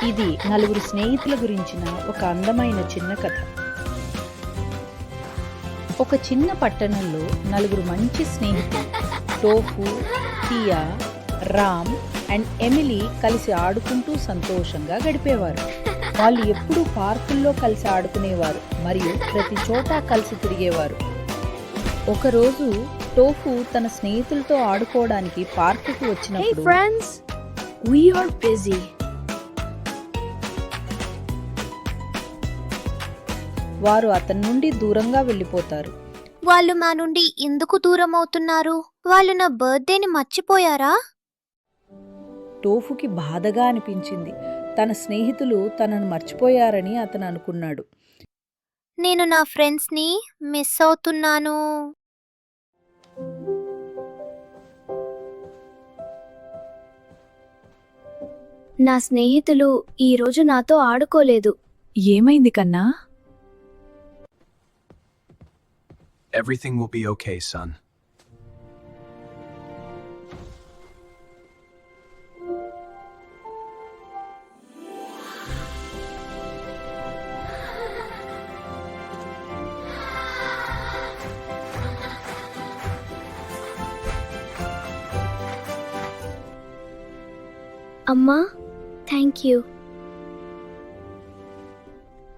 ఇది నలుగురు స్నేహితుల గురించిన ఒక అందమైన చిన్న కథ. ఒక చిన్న పట్టణంలో నలుగురు మంచి స్నేహితులు టోఫు, టియా, రామ్ అండ్ ఎమిలీ కలిసి ఆడుకుంటూ సంతోషంగా గడిపేవారు. వాళ్ళు ఎప్పుడూ పార్కుల్లో కలిసి ఆడుకునేవారు మరియు ప్రతి చోట కలిసి తిరిగేవారు. ఒకరోజు టోఫు తన స్నేహితులతో ఆడుకోవడానికి పార్కుకు Hey వచ్చినప్పుడు friends, we are busy. వారు అతని నుండి దూరంగా వెళ్ళిపోతారు. వాళ్ళు మా నుండి ఎందుకు దూరం అవుతున్నారు? వాళ్ళు నా బర్త్డేని మర్చిపోయారా? టోఫుకి బాధగా అనిపించింది. తన స్నేహితులు తనను మర్చిపోయారని అతను అనుకున్నాడు. నేను నా ఫ్రెండ్స్ని మిస్ అవుతున్నాను. నా స్నేహితులు ఈ రోజు నాతో ఆడుకోలేదు. ఏమైంది కన్నా? Everything will be okay, son. అమ్మా, థ్యాంక్ యూ.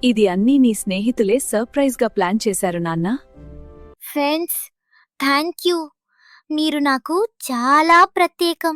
ఇది అన్నీ నీ స్నేహితులే సర్ప్రైజ్ గా ప్లాన్ చేశారు నాన్నా. Friends, thank you. మీరు నాకు చాలా ప్రత్యేకం.